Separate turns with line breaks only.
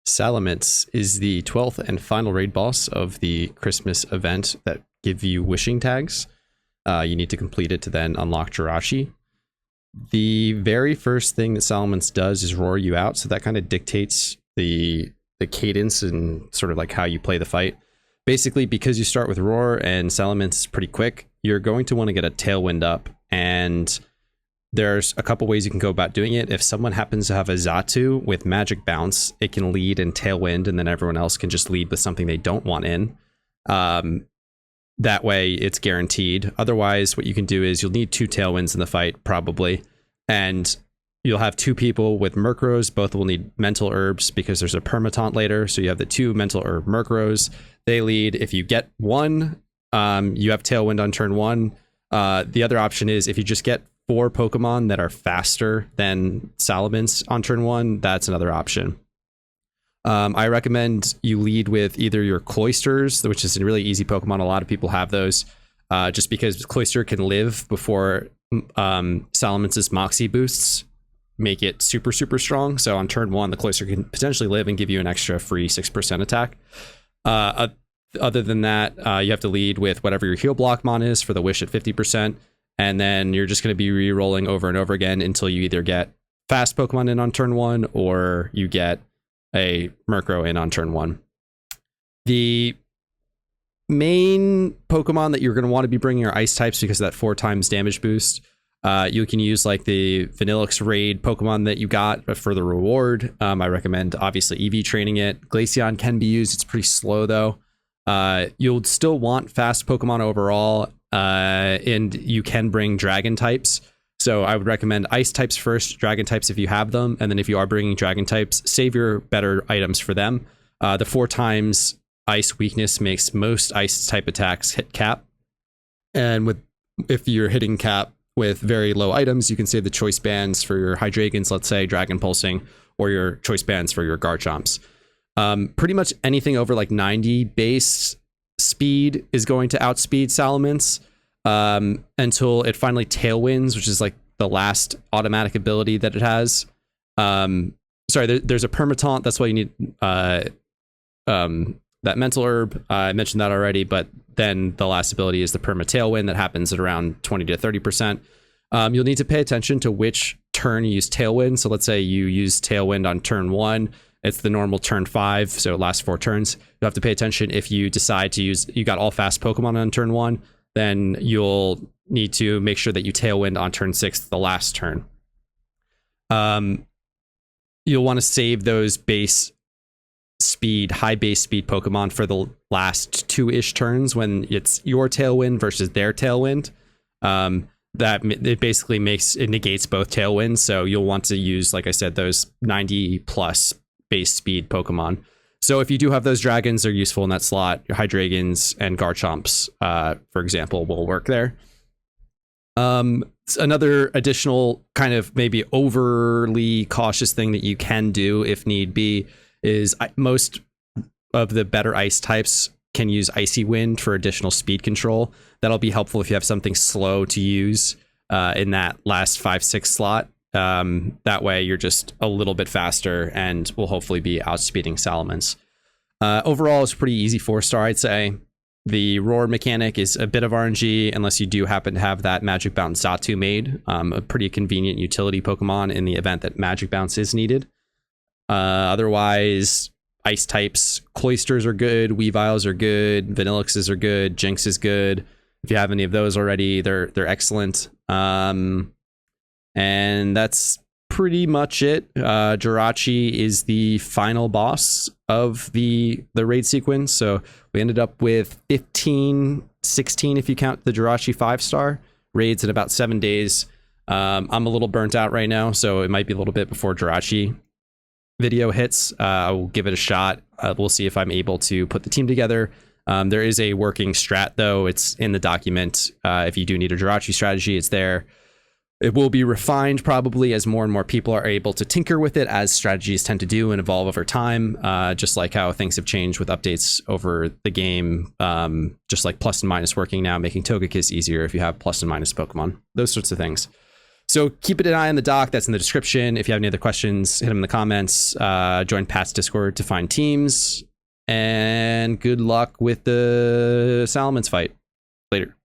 Salamence is the 12th and final raid boss of the Christmas event that give you wishing tags. You need to complete it to then unlock Jirachi. The very first thing that Salamence does is roar you out, so that kind of dictates the cadence and sort of like how you play the fight. Basically, because you start with roar and Salamence is pretty quick, you're going to want to get a tailwind up, and there's a couple ways you can go about doing it. If someone happens to have a Xatu with magic bounce, it can lead in tailwind, and then everyone else can just lead with something they don't want in. That way it's guaranteed. Otherwise, what you can do is you'll need 2 tailwinds in the fight, probably. And you'll have 2 people with Murkrows. Both will need mental herbs because there's a permataunt later. So you have the 2 mental herb Murkrows. They lead. If you get 1, you have tailwind on turn 1. The other option is if you just get 4 Pokemon that are faster than Salamence on turn 1, that's another option. I recommend you lead with either your Cloisters, which is a really easy Pokemon. A lot of people have those, just because Cloyster can live before Salamence's Moxie boosts make it super, super strong. So on turn 1, the Cloyster can potentially live and give you an extra free 6% attack. Other than that, you have to lead with whatever your heal block mon is for the wish at 50%. And then you're just going to be re-rolling over and over again until you either get fast Pokemon in on turn 1 or you get a Murkrow in on turn 1. The main Pokemon that you're going to want to be bringing are ice types because of that 4 times damage boost. You can use like the Vanillix raid Pokemon that you got for the reward. I recommend obviously EV training it. Glaceon can be used. It's pretty slow though. You'll still want fast Pokemon overall, and you can bring dragon types. So I would recommend ice types first, dragon types if you have them, and then if you are bringing dragon types, save your better items for them. The 4 times ice weakness makes most ice type attacks hit cap, and if you're hitting cap with very low items, you can save the choice bands for your Hydreigons, let's say Dragon Pulsing, or your choice bands for your Garchomps. Pretty much anything over like 90 base speed is going to outspeed Salamence. Until it finally tailwinds, which is like the last automatic ability that it has. There's a permataunt. That's why you need that mental herb. I mentioned that already, but then the last ability is the perma tailwind that happens at around 20 to 30%. You'll need to pay attention to which turn you use tailwind. So let's say you use tailwind on turn 1. It's the normal turn 5, so it lasts 4 turns. You'll have to pay attention if you decide to use, you got all fast Pokemon on turn 1, then you'll need to make sure that you tailwind on turn 6, the last turn. You'll want to save those high base speed Pokemon for the last 2-ish turns when it's your tailwind versus their tailwind. That it basically negates both tailwinds. So you'll want to use, like I said, those 90 plus base speed Pokemon. So if you do have those dragons, they're useful in that slot. Your Hydreigons and Garchomps, for example, will work there. Another additional kind of maybe overly cautious thing that you can do if need be is most of the better ice types can use Icy Wind for additional speed control. That'll be helpful if you have something slow to use in that last 5-6 slot. That way you're just a little bit faster and will hopefully be outspeeding Salamence. Overall, it's pretty easy 4-star, I'd say. The roar mechanic is a bit of RNG unless you do happen to have that Magic Bounce Xatu made. A pretty convenient utility Pokemon in the event that Magic Bounce is needed. Otherwise, ice types, Cloisters are good, Weaviles are good, Vanillixes are good, Jinx is good. If you have any of those already, they're excellent. And that's pretty much it. Jirachi is the final boss of the raid sequence. So we ended up with 16 if you count the Jirachi 5-star raids in about 7 days. I'm a little burnt out right now, so it might be a little bit before Jirachi video hits. I will give it a shot. We'll see if I'm able to put the team together. There is a working strat though. It's in the document. If you do need a Jirachi strategy, it's there. It will be refined probably as more and more people are able to tinker with it, as strategies tend to do and evolve over time, just like how things have changed with updates over the game, just like plus and minus working now, making Togekiss easier if you have plus and minus Pokemon, those sorts of things. So keep an eye on the doc. That's in the description. If you have any other questions, hit them in the comments. Join Pat's Discord to find teams. And good luck with the Salamence fight. Later.